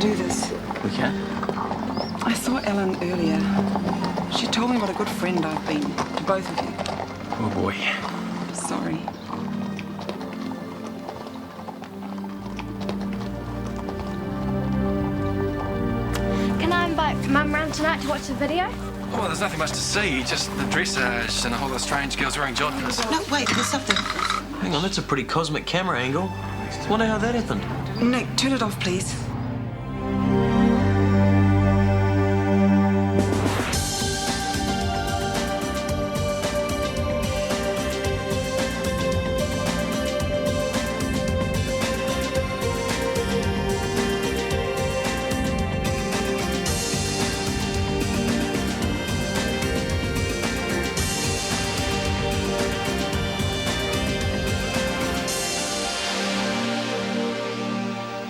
do this. We can? I saw Ellen earlier. She told me what a good friend I've been to both of you. Oh, boy. Sorry. Can I invite Mum round tonight to watch the video? Well, there's nothing much to see. Just the dressage and a whole lot of strange girls wearing jodhpurs. No, wait, there's something. Hang on, that's a pretty cosmic camera angle. Wonder how that happened. Nick, turn it off, please.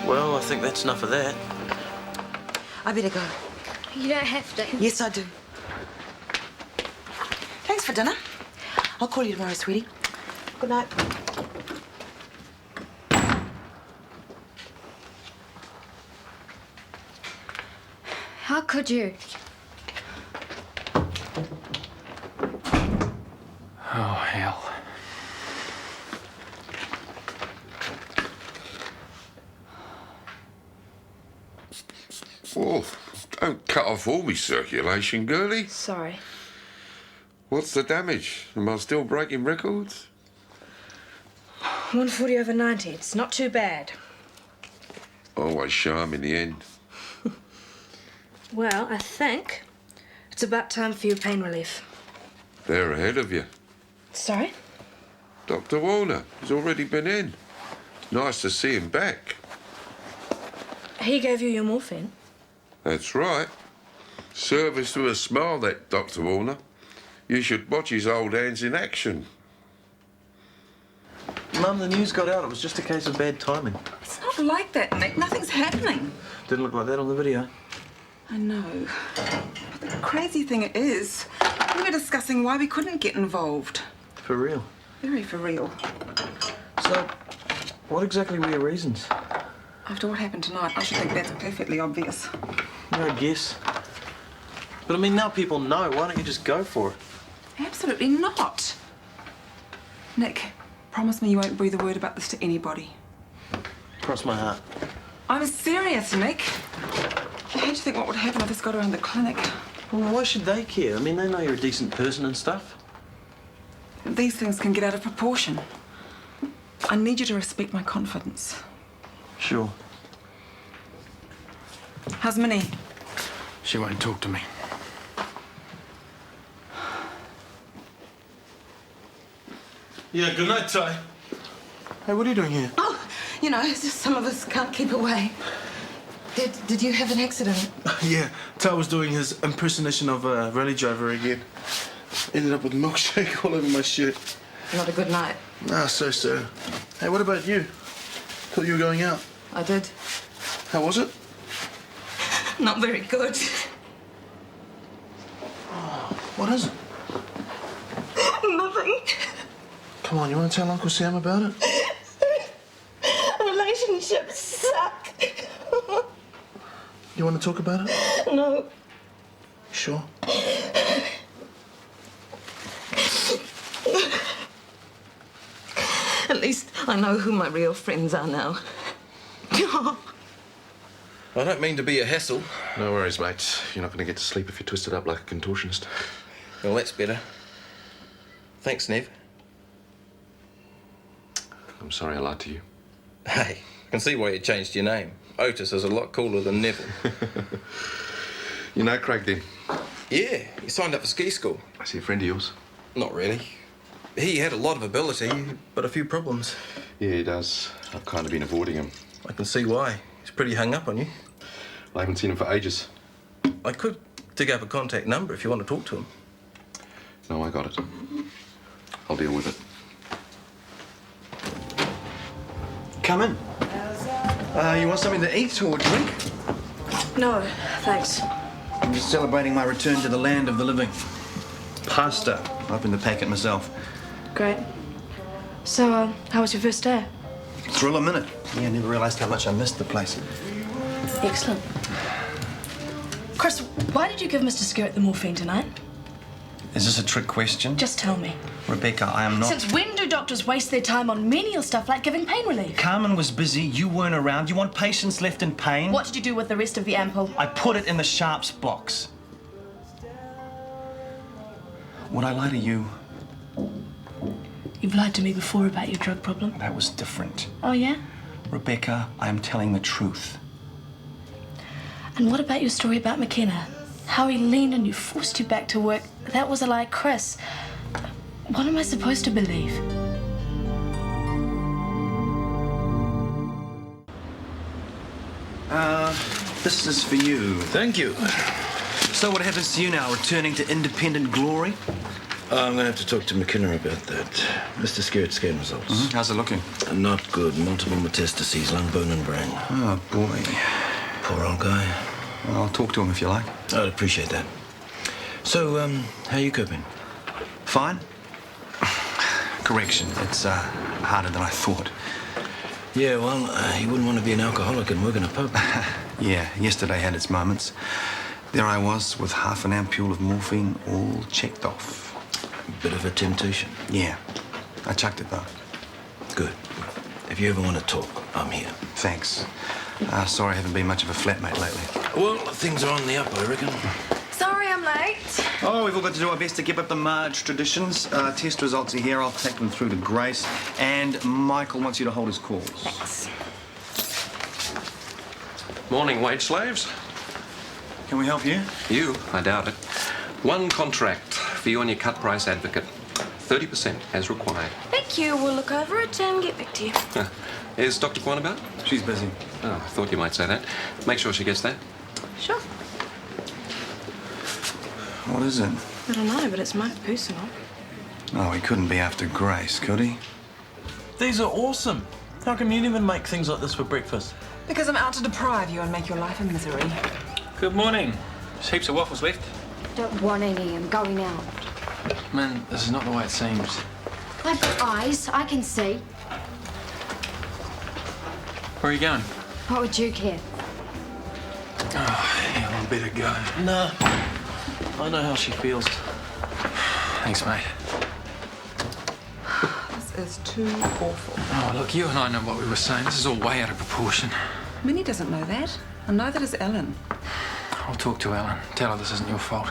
Well, I think that's enough of that. I better go. You don't have to. Yes, I do. Thanks for dinner. I'll call you tomorrow, sweetie. Good night. How could you? Oh, hell. Oh, don't cut off all my circulation, girlie. Sorry. What's the damage? Am I still breaking records? 140 over 90. It's not too bad. Always charm in the end. Well, I think it's about time for your pain relief. They're ahead of you. Sorry? Dr. Warner has already been in. Nice to see him back. He gave you your morphine. That's right. Service to a smile, that Dr. Warner. You should watch his old hands in action. Mum, the news got out. It was just a case of bad timing. It's not like that, Nick. Nothing's happening. Didn't look like that on the video. I know. But the crazy thing is, we were discussing why we couldn't get involved. For real. Very for real. So, what exactly were your reasons? After what happened tonight, I should think that's perfectly obvious. Yeah, I guess. But I mean, now people know. Why don't you just go for it? Absolutely not. Nick, promise me you won't breathe a word about this to anybody. Cross my heart. I'm serious, Nick. I hate to think what would happen if this got around the clinic. Well, why should they care? I mean, they know you're a decent person and stuff. These things can get out of proportion. I need you to respect my confidence. Sure. How's Minnie? She won't talk to me. Yeah, good night, Ty. Hey, what are you doing here? Oh, you know, it's just some of us can't keep away. Did you have an accident? Yeah, Ty was doing his impersonation of a rally driver again. Ended up with milkshake all over my shirt. Not a good night. Ah, so. Hey, what about you? Thought you were going out. I did. How was it? Not very good. What is it? Nothing. Come on, you want to tell Uncle Sam about it? Relationships suck. You want to talk about it? No. Sure. At least I know who my real friends are now. I don't mean to be a hassle. No worries, mate. You're not going to get to sleep if you're twisted up like a contortionist. Well, that's better. Thanks, Nev. I'm sorry I lied to you. Hey, I can see why you changed your name. Otis is a lot cooler than Neville. You know Craig, then? Yeah, he signed up for ski school. I see a friend of yours. Not really. He had a lot of ability, but a few problems. Yeah, he does. I've kind of been avoiding him. I can see why. He's pretty hung up on you. I haven't seen him for ages. I could dig up a contact number if you want to talk to him. No, I got it. I'll deal with it. Come in. You want something to eat or drink? No, thanks. I'm just celebrating my return to the land of the living. Pasta. Opened the packet myself. Great. So, how was your first day? Thrill a minute. Yeah, I never realised how much I missed the place. Excellent. Chris, why did you give Mr. Skerritt the morphine tonight? Is this a trick question? Just tell me. Rebecca, I am not... Since when do doctors waste their time on menial stuff like giving pain relief? Carmen was busy, you weren't around. You want patients left in pain? What did you do with the rest of the ampoule? I put it in the sharps box. Would I lie to you? You've lied to me before about your drug problem. That was different. Oh, yeah? Rebecca, I am telling the truth. And what about your story about McKenna? How he leaned on you, forced you back to work. That was a lie, Chris. What am I supposed to believe? This is for you. Thank you. So what happens to you now, returning to independent glory? I'm going to have to talk to McKenna about that. Mr. Skerritt scan results. Mm-hmm. How's it looking? Not good. Multiple metastases, lung, bone and brain. Oh, boy. Poor old guy. Well, I'll talk to him if you like. I'd appreciate that. So, how are you coping? Fine. Correction, it's harder than I thought. Yeah, well, you wouldn't want to be an alcoholic and work in a pub. Yeah, yesterday had its moments. There I was with half an ampule of morphine all checked off. Bit of a temptation. Yeah, I chucked it though. Good. If you ever want to talk, I'm here. Thanks. Sorry I haven't been much of a flatmate lately. Well, things are on the up, I reckon. Sorry I'm late. Oh, we've all got to do our best to keep up the Marge traditions. Test results are here. I'll take them through to Grace. And Michael wants you to hold his calls. Thanks. Morning, wage slaves. Can we help you? You, I doubt it. One contract for you and your cut price advocate. 30% as required. Thank you. We'll look over it and get back to you. Is Dr. Kwan about? She's busy. Oh, I thought you might say that. Make sure she gets that. Sure. What is it? I don't know, but it's my personal. Oh, he couldn't be after Grace, could he? These are awesome. How come you even make things like this for breakfast? Because I'm out to deprive you and make your life a misery. Good morning. There's heaps of waffles left. Don't want any. I'm going out. Man, this is not the way it seems. I've got eyes. I can see. Where are you going? What would you care? Oh, yeah, I better go. Nah. I know how she feels. Thanks, mate. This is too awful. Oh, look, you and I know what we were saying. This is all way out of proportion. Minnie doesn't know that, and neither does Ellen. I'll talk to Ellen. Tell her this isn't your fault.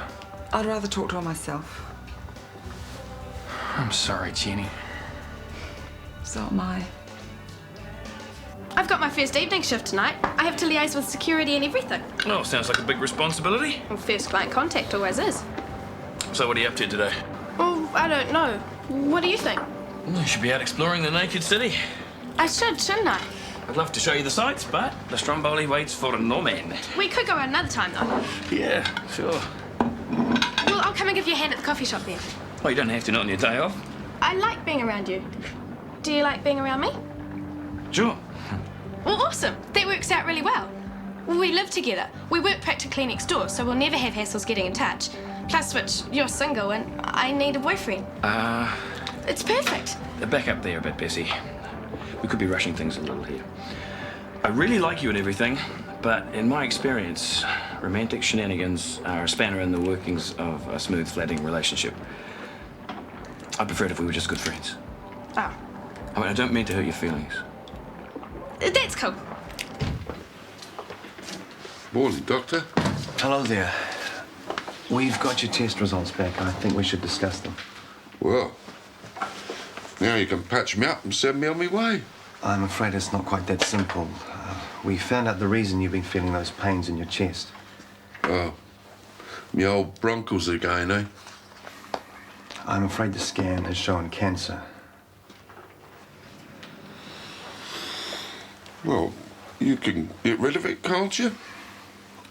I'd rather talk to her myself. I'm sorry, Jenny. So am I. I've got my first evening shift tonight. I have to liaise with security and everything. Oh, sounds like a big responsibility. Well, first client contact always is. So what are you up to today? Well, I don't know. What do you think? You should be out exploring the naked city. I should, shouldn't I? I'd love to show you the sights, but the Stromboli waits for no man. We could go another time, though. Yeah, sure. Well, I'll come and give you a hand at the coffee shop then. Well, you don't have to, not on your day off. I like being around you. Do you like being around me? Sure. Well, awesome. That works out really well. We live together. We work practically next door, so we'll never have hassles getting in touch. Plus, which you're single and I need a boyfriend. It's perfect. Back up there a bit, Bessie. We could be rushing things a little here. I really like you and everything, but in my experience, romantic shenanigans are a spanner in the workings of a smooth, flatting relationship. I'd prefer it if we were just good friends. Oh. I mean, I don't mean to hurt your feelings. That's cool. Morning, Doctor. Hello there. We've got your test results back. I think we should discuss them. Well, now you can patch me up and send me on my way. I'm afraid it's not quite that simple. We found out the reason you've been feeling those pains in your chest. Oh, me old broncos again, eh? I'm afraid the scan has shown cancer. Well, you can get rid of it, can't you?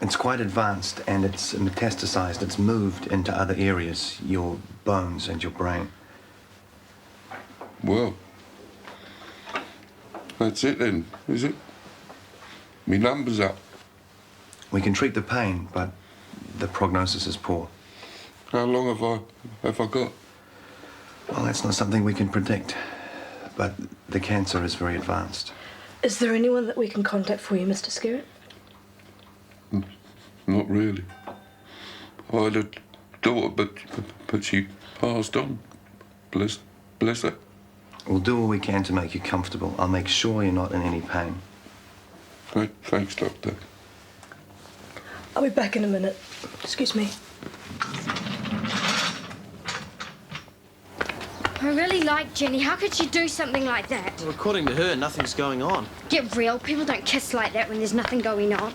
It's quite advanced and it's metastasized. It's moved into other areas, your bones and your brain. Well, that's it then, is it? Me number's up. We can treat the pain, but the prognosis is poor. How long have I got? Well, that's not something we can predict, but the cancer is very advanced. Is there anyone that we can contact for you, Mr. Skerritt? Not really. I had a daughter, but she passed on. Bless her. We'll do all we can to make you comfortable. I'll make sure you're not in any pain. Thanks, Doctor. I'll be back in a minute. Excuse me. I really like Jenny. How could she do something like that? Well, according to her, nothing's going on. Get real. People don't kiss like that when there's nothing going on.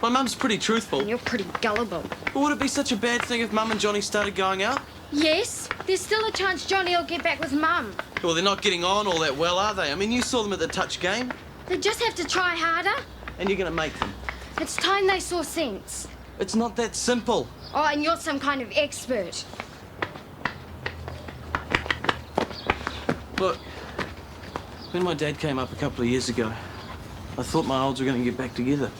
My mum's pretty truthful. And you're pretty gullible. But would it be such a bad thing if Mum and Johnny started going out? Yes. There's still a chance Johnny will get back with Mum. Well, they're not getting on all that well, are they? I mean, you saw them at the touch game. They just have to try harder. And you're going to make them. It's time they saw sense. It's not that simple. Oh, and you're some kind of expert. Look, when my dad came up a couple of years ago, I thought my olds were going to get back together.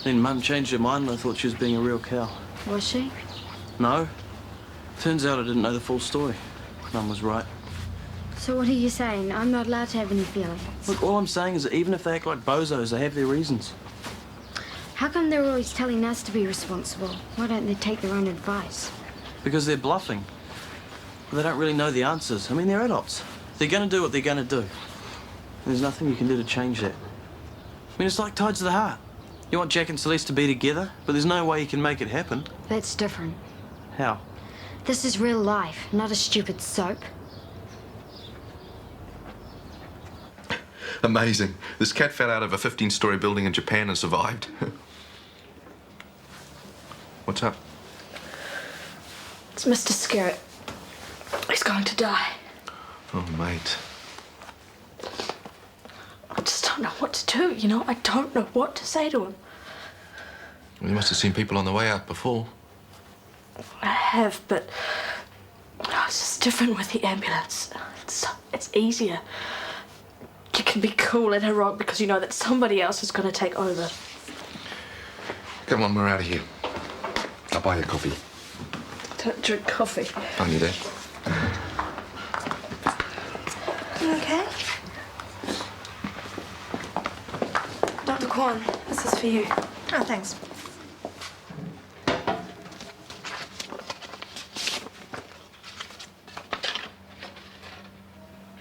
Then Mum changed her mind and I thought she was being a real cow. Was she? No. Turns out I didn't know the full story. Mum was right. So what are you saying? I'm not allowed to have any feelings. Look, all I'm saying is that even if they act like bozos, they have their reasons. How come they're always telling us to be responsible? Why don't they take their own advice? Because they're bluffing. They don't really know the answers. I mean, they're adults. They're going to do what they're going to do. There's nothing you can do to change that. I mean, it's like tides of the heart. You want Jack and Celeste to be together, but there's no way you can make it happen. That's different. How? This is real life, not a stupid soap. Amazing. This cat fell out of a 15-story building in Japan and survived. What's up? It's Mr. Skerritt. He's going to die. Oh, mate. I just don't know what to do, you know? I don't know what to say to him. Well, you must have seen people on the way out before. I have, but it's just different with the ambulance. It's easier. You can be cool and heroic because you know that somebody else is going to take over. Come on, we're out of here. I'll buy you a coffee. Don't drink coffee. On you there. You okay? Dr. Kwan, this is for you. Oh, thanks.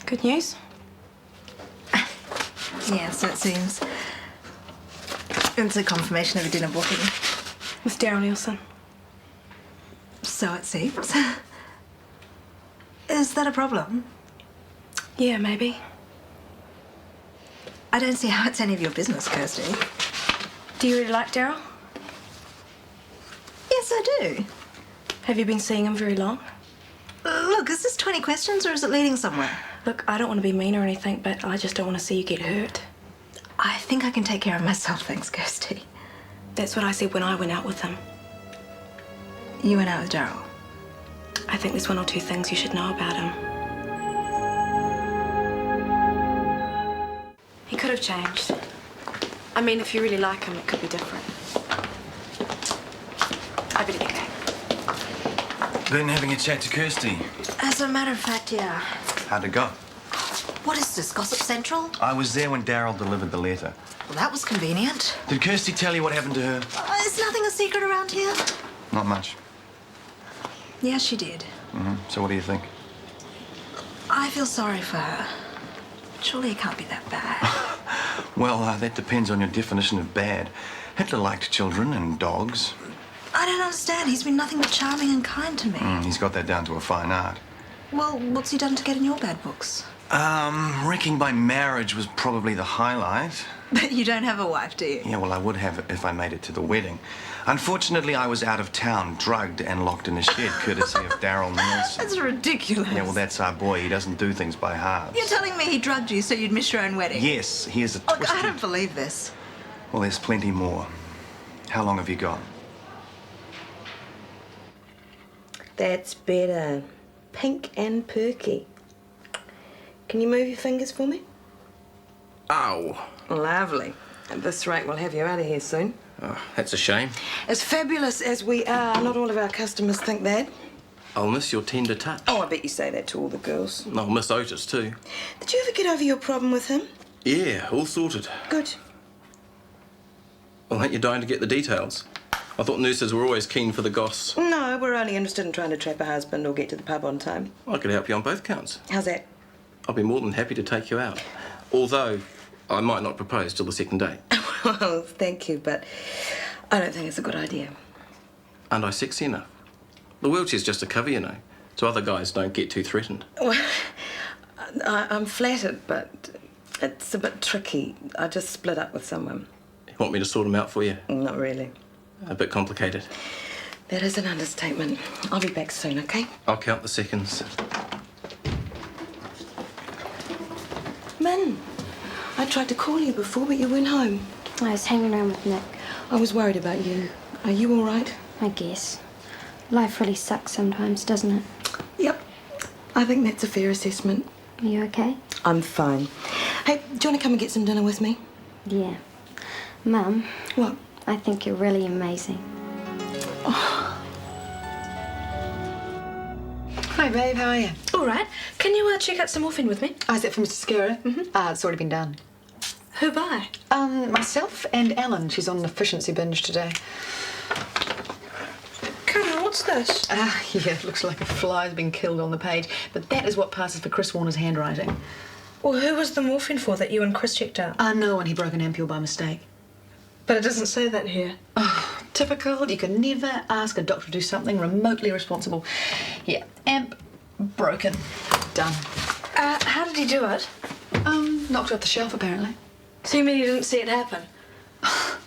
Good news? Yeah, so it seems. It's a confirmation of a dinner booking. With Darryl Nielsen. So it seems. Is that a problem? Yeah, maybe. I don't see how it's any of your business, Kirsty. Do you really like Darryl? Yes, I do. Have you been seeing him very long? Look, is this 20 questions or is it leading somewhere? Look, I don't want to be mean or anything, but I just don't want to see you get hurt. I think I can take care of myself, thanks, Kirsty. That's what I said when I went out with him. You went out with Darryl? I think there's one or two things you should know about him. He could have changed. I mean, if you really like him, it could be different. I better get going. Been having a chat to Kirsty. As a matter of fact, yeah. How'd it go? What is this, Gossip Central? I was there when Darryl delivered the letter. Well, that was convenient. Did Kirsty tell you what happened to her? Is nothing a secret around here? Not much. Yeah, she did. So what do you think? I feel sorry for her. Surely it can't be that bad. Well, that depends on your definition of bad. Hitler liked children and dogs. I don't understand. He's been nothing but charming and kind to me. He's got that down to a fine art. Well, what's he done to get in your bad books? Wrecking by marriage was probably the highlight. But you don't have a wife, do you? Yeah, well, I would have if I made it to the wedding. Unfortunately, I was out of town, drugged and locked in a shed, courtesy of Darryl Nielsen. That's ridiculous. Yeah, well, that's our boy. He doesn't do things by halves. You're telling me he drugged you so you'd miss your own wedding? Yes, here's a Look, twisted... I don't believe this. Well, there's plenty more. How long have you got? That's better. Pink and perky. Can you move your fingers for me? Ow. Lovely. At this rate, we'll have you out of here soon. Oh, that's a shame. As fabulous as we are, not all of our customers think that. I'll miss your tender touch. Oh, I bet you say that to all the girls. I'll miss Otis too. Did you ever get over your problem with him? Yeah, all sorted. Good. Well, ain't you dying to get the details? I thought nurses were always keen for the goss. No, we're only interested in trying to trap a husband or get to the pub on time. I could help you on both counts. How's that? I'd be more than happy to take you out. Although, I might not propose till the second date. Well, thank you, but I don't think it's a good idea. Aren't I sexy enough? The wheelchair's just a cover, you know, so other guys don't get too threatened. Well, I'm flattered, but it's a bit tricky. I just split up with someone. You want me to sort them out for you? Not really. A bit complicated. That is an understatement. I'll be back soon, okay? I'll count the seconds. Min, I tried to call you before, but you went home. I was hanging around with Nick. I was worried about you. Are you all right? I guess. Life really sucks sometimes, doesn't it? Yep. I think that's a fair assessment. Are you okay? I'm fine. Hey, do you want to come and get some dinner with me? Yeah. Mum. What? I think you're really amazing. Hi, babe. How are you? All right. Can you check out some morphine with me? Oh, is that for Mr. Skura? It's already been done. Who by? Myself and Ellen. She's on an efficiency binge today. Come on, what's this? Yeah, it looks like a fly's been killed on the page, but that is what passes for Chris Warner's handwriting. Well, who was the morphine for that you and Chris checked out? No one. He broke an ampule by mistake. But it doesn't say that here. Oh, typical. You can never ask a doctor to do something remotely responsible. Yeah, amp broken. Done. How did he do it? Knocked it off the shelf, apparently. So you mean you didn't see it happen?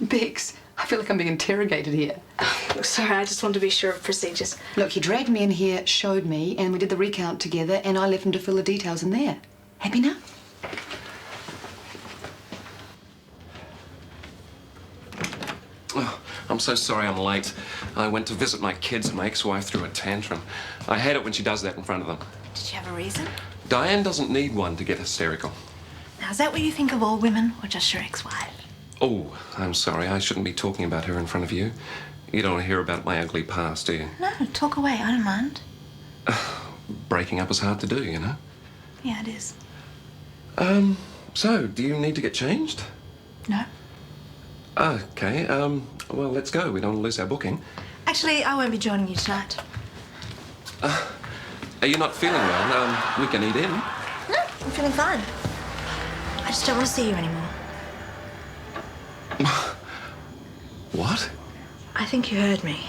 Bex, I feel like I'm being interrogated here. Sorry, I just want to be sure of procedures. Look, he dragged me in here, showed me, and we did the recount together, and I left him to fill the details in there. Happy now? Oh, I'm so sorry I'm late. I went to visit my kids and my ex-wife threw a tantrum. I hate it when she does that in front of them. Did you have a reason? Diane doesn't need one to get hysterical. Now, is that what you think of all women, or just your ex-wife? Oh, I'm sorry. I shouldn't be talking about her in front of you. You don't want to hear about my ugly past, do you? No, talk away. I don't mind. Breaking up is hard to do, you know? Yeah, it is. So, do you need to get changed? No. Okay, well, let's go. We don't want to lose our booking. Actually, I won't be joining you tonight. Are you not feeling well? We can eat in. No, I'm feeling fine. I just don't want to see you anymore. What? I think you heard me.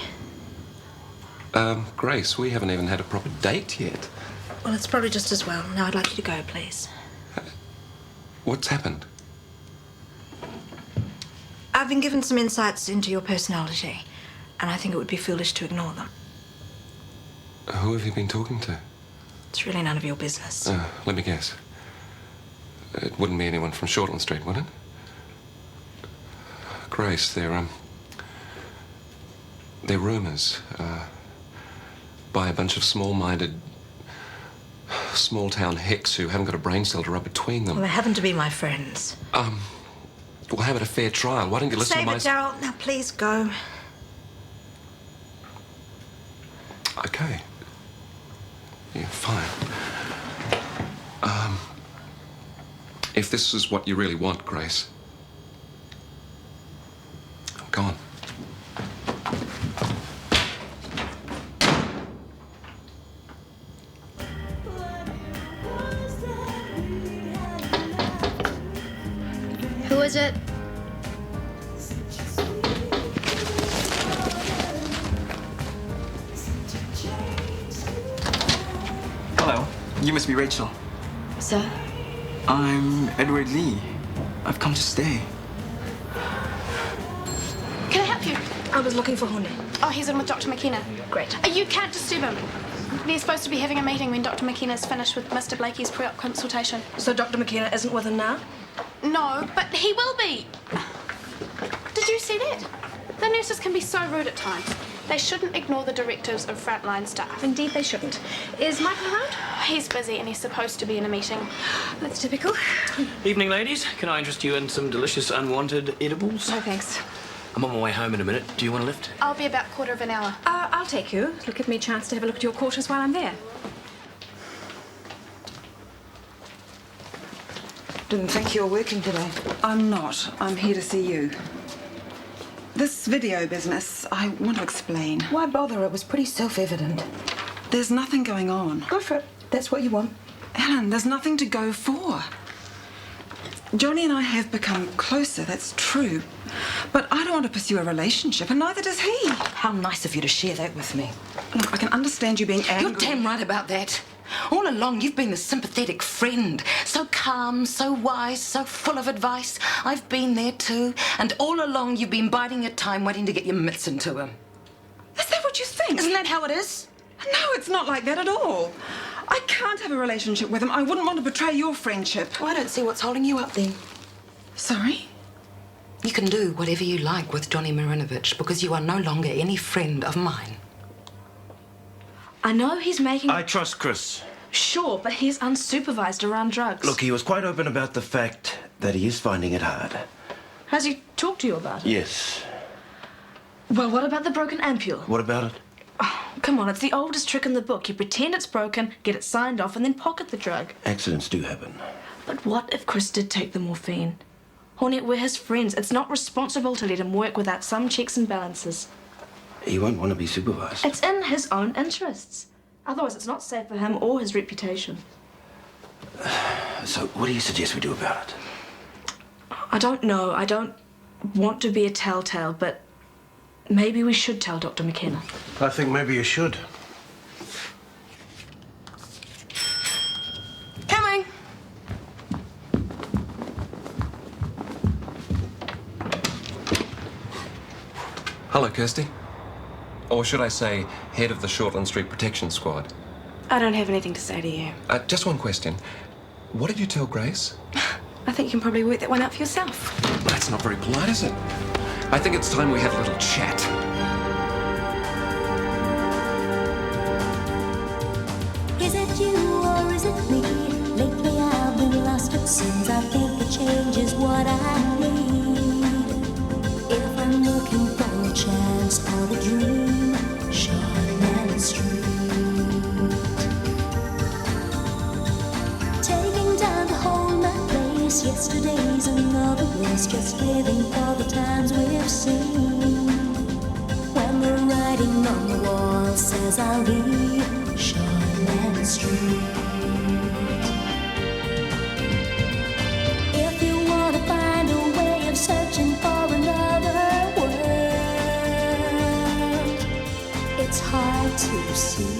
Grace, we haven't even had a proper date yet. Well, it's probably just as well. Now I'd like you to go, please. What's happened? I've been given some insights into your personality, and I think it would be foolish to ignore them. Who have you been talking to? It's really none of your business. Let me guess. It wouldn't be anyone from Shortland Street, would it? Grace, they're rumours, by a bunch of small-minded, small-town hicks who haven't got a brain cell to rub between them. Well, they happen to be my friends. We'll have it a fair trial. Why don't you listen to my... Save it, Darryl. Now, please go. Okay. Yeah, fine. If this is what you really want, Grace, go on. Who is it? Hello. You must be Rachel. Sir? I'm Edward Lee. I've come to stay. Can I help you? I was looking for Hone. Oh, he's in with Dr. McKenna. Great. You can't disturb him. They're supposed to be having a meeting when Dr. McKenna's finished with Mr. Blakey's pre-op consultation. So Dr. McKenna isn't with him now? No, but he will be. Did you see that? The nurses can be so rude at times. They shouldn't ignore the directives of frontline staff. Indeed they shouldn't. Is Michael around? He's busy and he's supposed to be in a meeting. That's typical. Evening, ladies. Can I interest you in some delicious unwanted edibles? No, thanks. I'm on my way home in a minute. Do you want a lift? I'll be about quarter of an hour. I'll take you. It'll give me a chance to have a look at your quarters while I'm there. Didn't think you were working today. I'm not. I'm here to see you. This video business, I want to explain. Why bother? It was pretty self-evident. There's nothing going on. Go for it. That's what you want. Helen, there's nothing to go for. Johnny and I have become closer, that's true. But I don't want to pursue a relationship, and neither does he. How nice of you to share that with me. Look, I can understand you being angry. You're damn right about that. All along, you've been the sympathetic friend. So calm, so wise, so full of advice. I've been there too. And all along, you've been biding your time, waiting to get your mitts into him. Is that what you think? Isn't that how it is? No, it's not like that at all. I can't have a relationship with him. I wouldn't want to betray your friendship. Well, I don't see what's holding you up then. Sorry? You can do whatever you like with Johnny Marinovich because you are no longer any friend of mine. I know he's making... I trust Chris. Sure, but he's unsupervised around drugs. Look, he was quite open about the fact that he is finding it hard. Has he talked to you about it? Yes. Well, what about the broken ampule? What about it? Oh, come on, it's the oldest trick in the book. You pretend it's broken, get it signed off, and then pocket the drug. Accidents do happen. But what if Chris did take the morphine? Hornet, we're his friends. It's not responsible to let him work without some checks and balances. He won't want to be supervised. It's in his own interests. Otherwise, it's not safe for him or his reputation. So, what do you suggest we do about it? I don't know. I don't want to be a telltale, but maybe we should tell Dr. McKenna. I think maybe you should. Coming. Hello, Kirsty. Or should I say, head of the Shortland Street Protection Squad. I don't have anything to say to you. Just one question. What did you tell Grace? I think you can probably work that one out for yourself. That's not very polite, is it? I think it's time we had a little chat. Is it you or is it me? Lately I've been lost, it seems I think a change is what I need. If I'm looking for a chance or a dream, Shortland Street. Taking time to hold my place, yesterday's another race, just living for the times we've seen. When the writing on the wall says I'll be Shortland Street. If you want to find a way of searching for another world, it's hard to see.